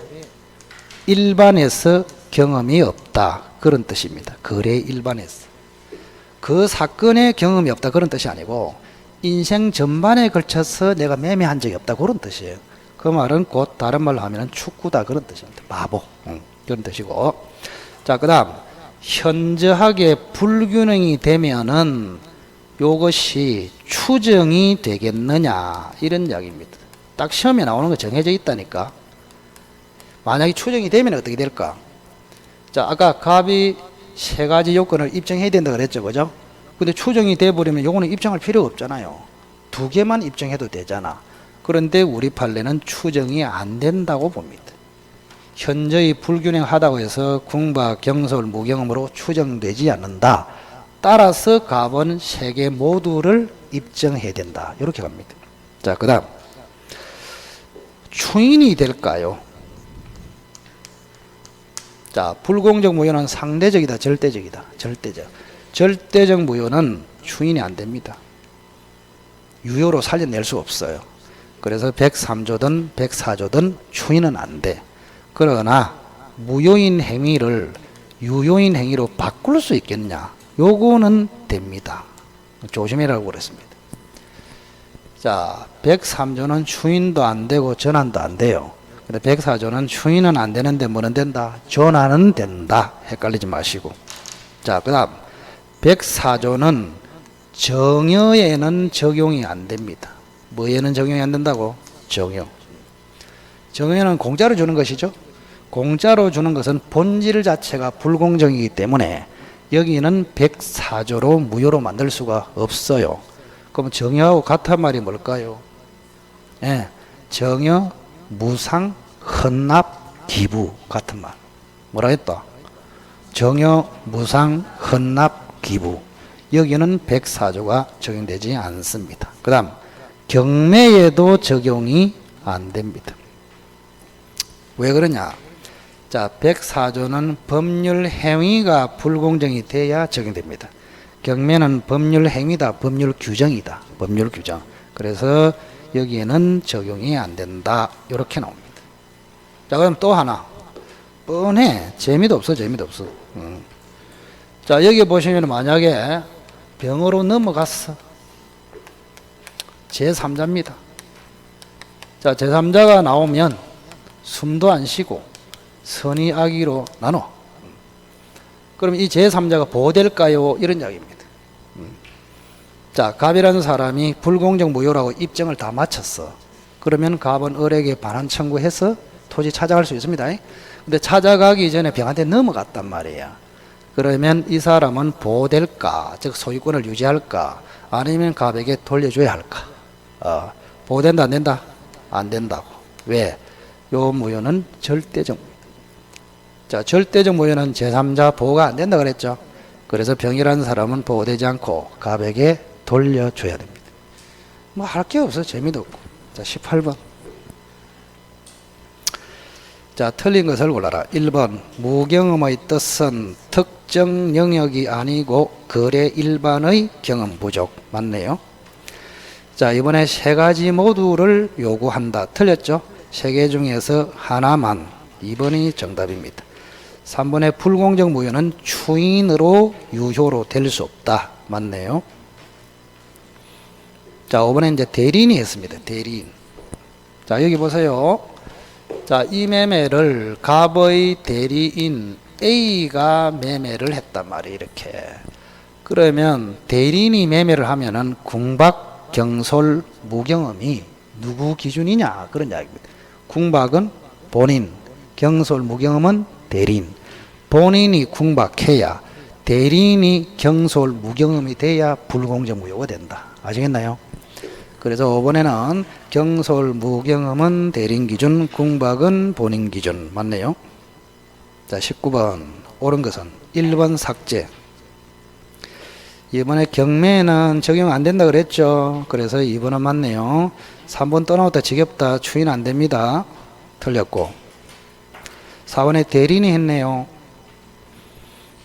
일반에서 경험이 없다. 그런 뜻입니다. 거래 일반에서. 그 사건에 경험이 없다. 그런 뜻이 아니고 인생 전반에 걸쳐서 내가 매매한 적이 없다 그런 뜻이에요. 그 말은 곧 다른 말로 하면 축구다 그런 뜻입니다. 바보 그런 뜻이고. 자, 그 다음 현저하게 불균형이 되면은 요것이 추정이 되겠느냐 이런 이야기입니다. 딱 시험에 나오는 거 정해져 있다니까. 만약에 추정이 되면 어떻게 될까? 자, 아까 갑이 세 가지 요건을 입증해야 된다 그랬죠, 그죠? 근데 추정이 돼버리면 요거는 입증할 필요가 없잖아요. 두 개만 입증해도 되잖아. 그런데 우리 판례는 추정이 안 된다고 봅니다. 현저히 불균형하다고 해서 궁박, 경솔, 무경험으로 추정되지 않는다. 따라서 갑은 세 개 모두를 입증해야 된다. 이렇게 갑니다. 자, 그 다음 추인이 될까요? 자, 불공정 무효는 상대적이다, 절대적이다. 절대적 무효는 추인이 안 됩니다. 유효로 살려낼 수 없어요. 그래서 103조든 104조든 추인은 안 돼. 그러나 무효인 행위를 유효인 행위로 바꿀 수 있겠냐? 요거는 됩니다. 조심해라고 그랬습니다. 자, 103조는 추인도 안 되고 전환도 안 돼요. 근데 104조는 추인은 안 되는데 뭐는 된다? 전환은 된다. 헷갈리지 마시고. 자, 그 다음 104조는 정여에는 적용이 안 됩니다. 뭐에는 적용이 안 된다고? 정여. 정여는 공짜로 주는 것이죠. 공짜로 주는 것은 본질 자체가 불공정이기 때문에 여기는 104조로 무효로 만들 수가 없어요. 그럼 정여하고 같은 말이 뭘까요? 예, 정여, 무상, 헌납, 기부 같은 말. 뭐라 했다? 정여, 무상, 헌납, 기부. 여기는 104조가 적용되지 않습니다. 그 다음 경매에도 적용이 안 됩니다. 왜 그러냐? 자, 104조는 법률 행위가 불공정이 돼야 적용됩니다. 경매는 법률 행위다, 법률 규정이다. 법률 규정. 그래서 여기에는 적용이 안 된다. 이렇게 나옵니다. 자, 그럼 또 하나. 뻔해. 재미도 없어. 자, 여기 보시면 만약에 병으로 넘어갔어. 제3자입니다. 자, 제3자가 나오면 숨도 안 쉬고 선의 악의로 나눠. 그럼 이 제3자가 보호될까요? 이런 이야기입니다. 자, 갑이라는 사람이 불공정 무효라고 입증을 다 마쳤어. 그러면 갑은 을에게 반환 청구해서 토지 찾아갈 수 있습니다. 근데 찾아가기 전에 병한테 넘어갔단 말이야. 그러면 이 사람은 보호될까? 즉 소유권을 유지할까? 아니면 갑에게 돌려줘야 할까? 보호된다 안 된다? 안 된다고. 왜? 요 무효는 절대적 무효. 자, 절대적 무효는 제3자 보호가 안 된다 그랬죠. 그래서 병이라는 사람은 보호되지 않고 갑에게 돌려줘야 됩니다. 뭐 할 게 없어. 재미도 없고. 자, 18번. 자, 틀린 것을 골라라. 1번 무경험의 뜻은 특정 영역이 아니고 거래 일반의 경험 부족. 맞네요. 자, 이번에 세 가지 모두를 요구한다. 틀렸죠? 세 개 중에서 하나만. 2번이 정답입니다. 3번의 불공정 무효는 추인으로 유효로 될 수 없다. 맞네요. 자, 5번에 이제 대리인이 했습니다. 대리인. 자, 여기 보세요. 자, 이 매매를 갑의 대리인 A가 매매를 했단 말이에요. 이렇게. 그러면 대리인이 매매를 하면은 궁박, 경솔, 무경험이 누구 기준이냐? 그런 이야기입니다. 궁박은 본인, 경솔, 무경험은 대리인. 본인이 궁박해야 대리인이 경솔, 무경험이 돼야 불공정 무효가 된다. 아시겠나요? 그래서 5번에는 경솔, 무경험은 대리인 기준, 궁박은 본인 기준. 맞네요. 자, 19번. 옳은 것은 1번 삭제. 이번에 경매는 적용 안 된다 그랬죠. 그래서 2번은 맞네요. 3번 떠나왔다 지겹다. 추인 안 됩니다. 틀렸고. 4번에 대리인이 했네요.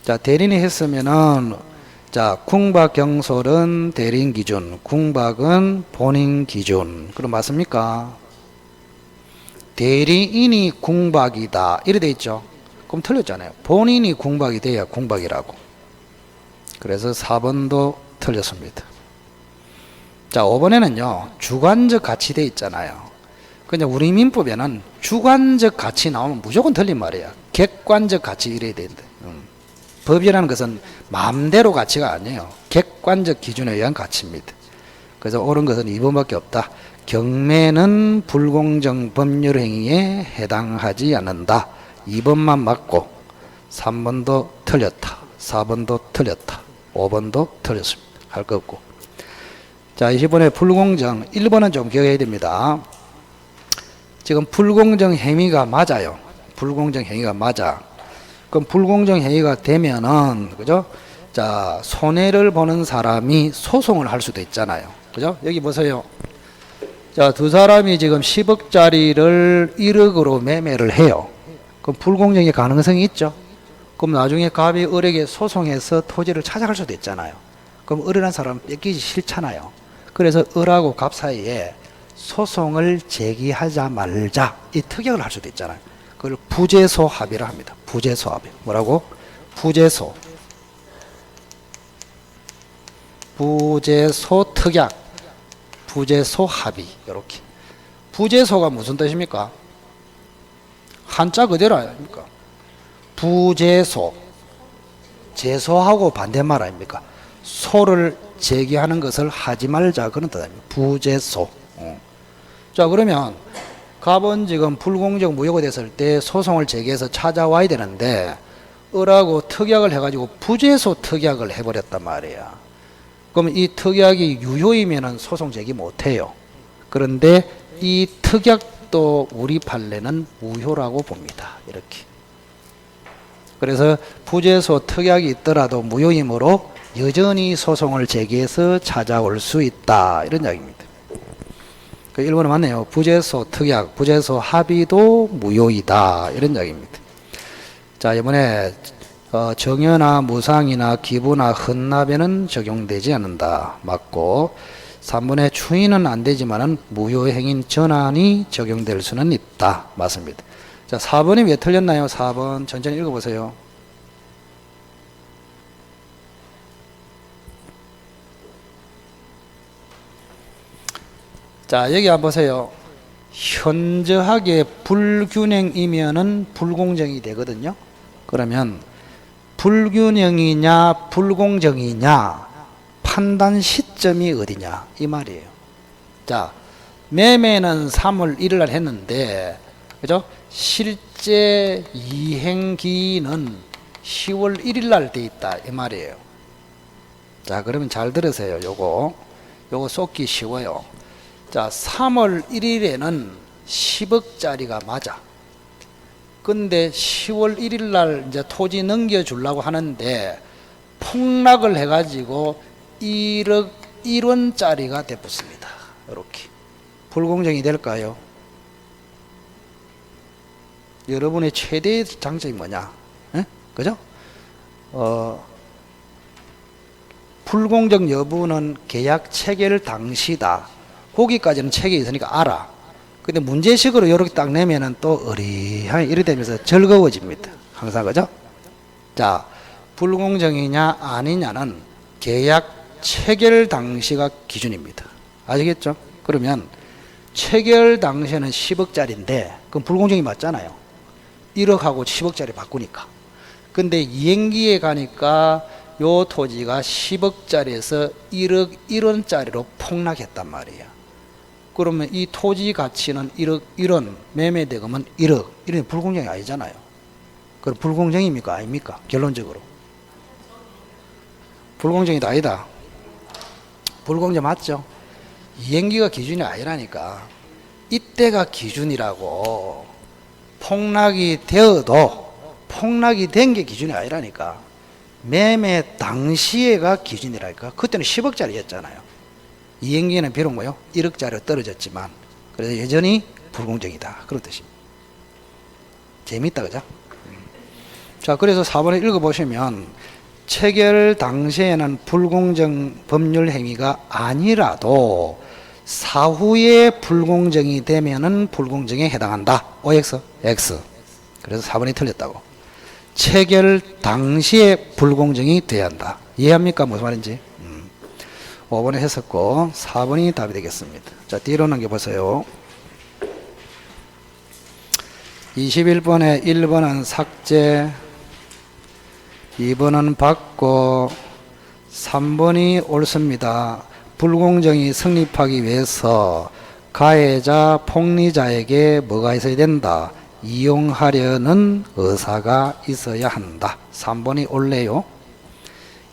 자, 대리인이 했으면은 자, 궁박 경솔은 대리인 기준, 궁박은 본인 기준. 그럼 맞습니까? 대리인이 궁박이다. 이래 돼 있죠. 그럼 틀렸잖아요. 본인이 궁박이 돼야 궁박이라고. 그래서 4번도 틀렸습니다. 자, 5번에는요, 주관적 가치 돼 있잖아요. 근데 우리 민법에는 주관적 가치 나오면 무조건 틀린 말이야. 객관적 가치 이래야 되는데. 법이라는 것은 마음대로 가치가 아니에요. 객관적 기준에 의한 가치입니다. 그래서 옳은 것은 2번밖에 없다. 경매는 불공정 법률 행위에 해당하지 않는다. 2번만 맞고 3번도 틀렸다. 4번도 틀렸다. 5번도 틀렸습니다. 할 거 없고. 자, 20번에 불공정. 1번은 좀 기억해야 됩니다. 지금 불공정 행위가 맞아요. 불공정 행위가 맞아. 그럼 불공정 행위가 되면은, 그죠? 자, 손해를 보는 사람이 소송을 할 수도 있잖아요. 그죠? 여기 보세요. 자, 두 사람이 지금 10억짜리를 1억으로 매매를 해요. 그럼 불공정의 가능성이 있죠? 그럼 나중에 갑이 을에게 소송해서 토지를 찾아갈 수도 있잖아요. 그럼 을이라는 사람은 뺏기기 싫잖아요. 그래서 을하고 갑 사이에 소송을 제기하자 말자 이 특약을 할 수도 있잖아요. 그걸 부재소 합의라 합니다. 부재소 합의. 뭐라고? 부재소. 부재소 특약. 부재소 합의. 이렇게. 부재소가 무슨 뜻입니까? 한자 그대로 아닙니까? 부재소. 재소하고 반대말 아닙니까? 소를 제기하는 것을 하지 말자 그런 뜻 아닙니까? 부재소. 자, 그러면 갑은 지금 불공정 무효가 됐을 때 소송을 제기해서 찾아와야 되는데 을하고 특약을 해가지고 부재소 특약을 해버렸단 말이야. 그럼 이 특약이 유효이면은 소송 제기 못해요. 그런데 이 특약도 우리 판례는 무효라고 봅니다. 이렇게. 그래서 부재소 특약이 있더라도 무효이므로 여전히 소송을 제기해서 찾아올 수 있다. 이런 이야기입니다. 그 1번은 맞네요. 부재소 특약, 부재소 합의도 무효이다. 이런 이야기입니다. 자, 이번에 정여나 무상이나 기부나 헌납에는 적용되지 않는다. 맞고 3번에 추인은 안 되지만은 무효행인 전환이 적용될 수는 있다. 맞습니다. 자, 4번이 왜 틀렸나요? 4번 천천히 읽어보세요. 자, 여기 한번 보세요. 현저하게 불균형이면은 불공정이 되거든요. 그러면 불균형이냐 불공정이냐 판단 시점이 어디냐 이 말이에요. 자, 매매는 3월 1일 날 했는데 그죠? 실제 이행기는 10월 1일 날 돼 있다 이 말이에요. 자, 그러면 잘 들으세요. 요거 쏟기 쉬워요. 자, 3월 1일에는 10억짜리가 맞아. 근데 10월 1일 날 이제 토지 넘겨주려고 하는데 폭락을 해가지고 1억 1원짜리가 돼붙습니다. 이렇게. 불공정이 될까요? 여러분의 최대의 장점이 뭐냐? 에? 그죠? 불공정 여부는 계약 체결 당시다. 거기까지는 책이 있으니까 알아. 근데 문제식으로 이렇게 딱 내면은 또 어리하게 이래 되면서 즐거워집니다. 항상 그죠? 자, 불공정이냐 아니냐는 계약 체결 당시가 기준입니다. 아시겠죠? 그러면 체결 당시에는 10억짜리인데 그럼 불공정이 맞잖아요. 1억하고 10억짜리 바꾸니까. 근데 이행기에 가니까 요 토지가 10억짜리에서 1억 1원짜리로 폭락했단 말이에요. 그러면 이 토지 가치는 1억 1원, 매매 대금은 1억. 이런 불공정이 아니잖아요. 그럼 불공정입니까? 아닙니까? 결론적으로. 불공정이다 아니다. 불공정 맞죠? 이행기가 기준이 아니라니까. 이때가 기준이라고. 폭락이 되어도 폭락이 된 게 기준이 아니라니까. 매매 당시에가 기준이랄까. 그때는 10억짜리였잖아요. 이행기에는 비록 뭐요? 1억짜리로 떨어졌지만 그래서 여전히 불공정이다. 그런 뜻입니다. 재밌다 그죠? 자, 그래서 4번에 읽어보시면 체결 당시에는 불공정 법률 행위가 아니라도 사후에 불공정이 되면은 불공정에 해당한다. OX, X. 그래서 4번이 틀렸다고. 체결 당시에 불공정이 돼야 한다. 이해합니까? 무슨 말인지? 5번에 했었고 4번이 답이 되겠습니다. 자, 뒤로 넘겨보세요. 21번에 1번은 삭제, 2번은 받고, 3번이 옳습니다. 불공정이 성립하기 위해서 가해자, 폭리자에게 뭐가 있어야 된다? 이용하려는 의사가 있어야 한다. 3번이 옳네요.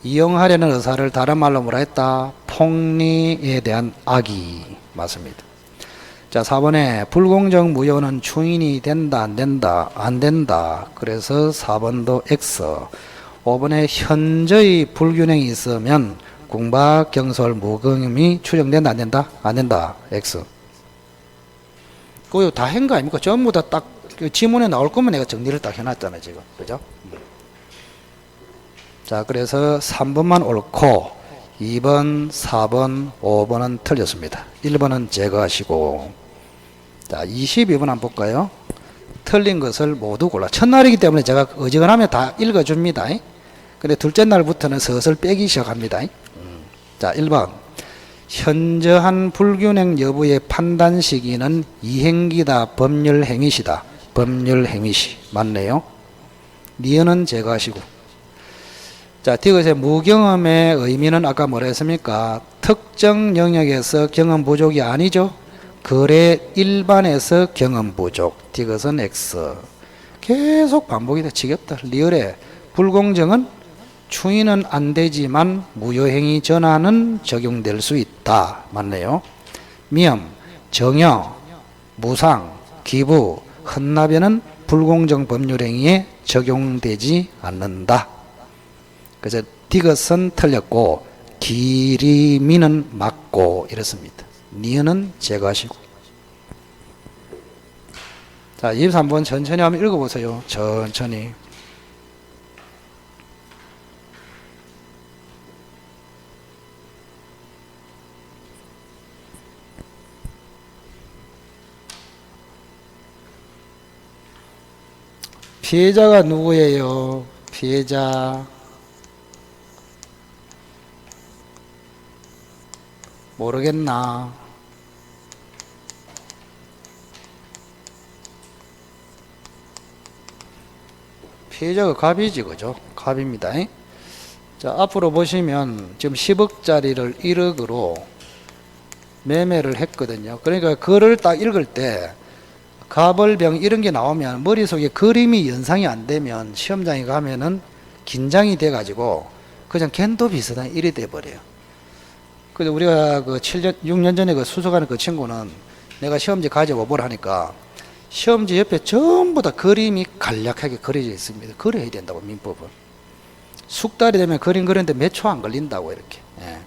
이용하려는 의사를 다른 말로 뭐라 했다? 폭리에 대한 악의. 맞습니다. 자, 4번에 불공정 무효는 추인이 된다, 안 된다? 안 된다. 그래서 4번도 X. 5번에 현저히 불균형이 있으면 궁박, 경솔, 무금이 추정된다, 안 된다? 안 된다. X. 그거 다 한 거 아닙니까? 전부 다 딱 지문에 나올 거면 내가 정리를 딱 해놨잖아요, 지금. 그죠? 자, 그래서 3번만 옳고 2번, 4번, 5번은 틀렸습니다. 1번은 제거하시고. 자, 22번 한번 볼까요? 틀린 것을 모두 골라. 첫날이기 때문에 제가 어지간하면 다 읽어줍니다. 근데 둘째 날부터는 슬슬 빼기 시작합니다. 자, 1번. 현저한 불균형 여부의 판단 시기는 이행기다, 법률 행위시다. 법률 행위시. 맞네요. 니은은 제거하시고. 자, 디귿의 무경험의 의미는 아까 뭐라 했습니까? 특정 영역에서 경험 부족이 아니죠. 거래 일반에서 경험 부족. 디귿은 X. 계속 반복이 돼. 지겹다. 리얼에 불공정은 추인은 안 되지만 무효행위 전환은 적용될 수 있다. 맞네요. 미엄, 정여, 무상, 기부, 헌납에는 불공정 법률행위에 적용되지 않는다. 그래서 디귿은 틀렸고 기리미는 맞고 이렇습니다. 니은은 제거하시고. 자, 23번 천천히 한번 읽어보세요. 천천히. 피해자가 누구예요? 피해자. 모르겠나? 피해자가 갑이지, 그죠? 갑입니다. 자, 앞으로 보시면 지금 10억짜리를 1억으로 매매를 했거든요. 그러니까 그를 딱 읽을 때 갑을병 이런 게 나오면 머릿속에 그림이 연상이 안 되면 시험장에 가면은 긴장이 돼 가지고 그냥 겐도 비슷한 일이 돼 버려요. 근데 우리가 그 7년, 6년 전에 그 수석하는 그 친구는 내가 시험지 가져와 보라 하니까 시험지 옆에 전부 다 그림이 간략하게 그려져 있습니다. 그려야 된다고, 민법은. 숙달이 되면 그림 그리는데 몇 초 안 걸린다고, 이렇게. 예.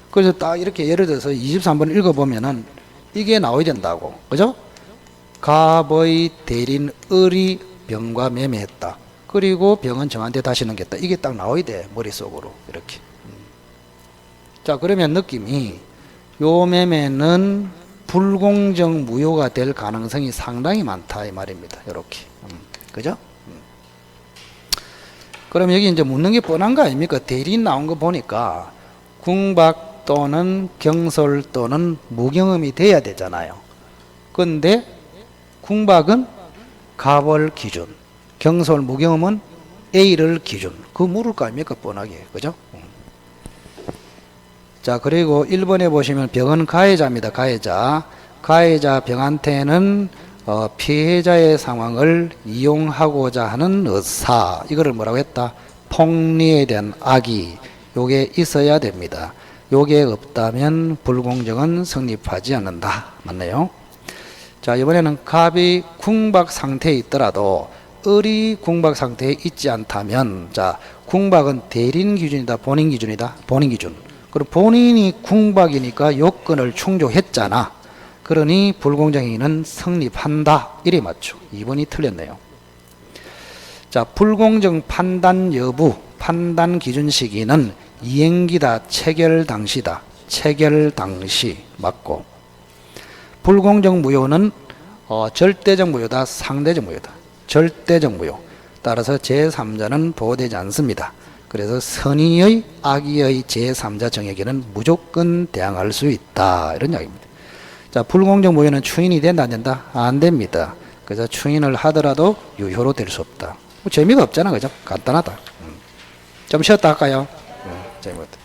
그래서 딱 이렇게 예를 들어서 23번 읽어보면은 이게 나와야 된다고. 그죠? 갑의 대린 을이 병과 매매했다. 그리고 병은 정한테 다시 넘겼다. 이게 딱 나와야 돼, 머릿속으로. 이렇게. 자, 그러면 느낌이 요 매매는 불공정 무효가 될 가능성이 상당히 많다 이 말입니다. 이렇게. 그죠? 그럼 여기 이제 묻는 게 뻔한 거 아닙니까? 대리 나온 거 보니까 궁박 또는 경솔 또는 무경험이 돼야 되잖아요. 근데 궁박은 갑을 기준, 경솔 무경험은 A를 기준. 그거 물을 거 아닙니까? 뻔하게. 그죠? 자, 그리고 1번에 보시면 병은 가해자입니다. 가해자. 가해자 병한테는 피해자의 상황을 이용하고자 하는 의사. 이거를 뭐라고 했다? 폭리에 대한 악의. 요게 있어야 됩니다. 요게 없다면 불공정은 성립하지 않는다. 맞나요? 자, 이번에는 갑이 궁박 상태에 있더라도 을이 궁박 상태에 있지 않다면, 자, 궁박은 대린 기준이다, 본인 기준이다? 본인 기준. 그리고 본인이 궁박이니까 요건을 충족했잖아. 그러니 불공정행위는 성립한다. 이래 맞죠. 2번이 틀렸네요. 자, 불공정 판단 여부, 판단 기준 시기는 이행기다, 체결 당시다. 체결 당시 맞고. 불공정 무효는 절대적 무효다, 상대적 무효다. 절대적 무효. 따라서 제3자는 보호되지 않습니다. 그래서 선의의 악의의 제3자 정에게는 무조건 대항할 수 있다. 이런 이야기입니다. 자, 불공정 모의는 추인이 된다 안 된다? 안 됩니다. 그래서 추인을 하더라도 유효로 될 수 없다. 뭐 재미가 없잖아, 그죠? 간단하다. 좀 쉬었다 할까요? 재미없다.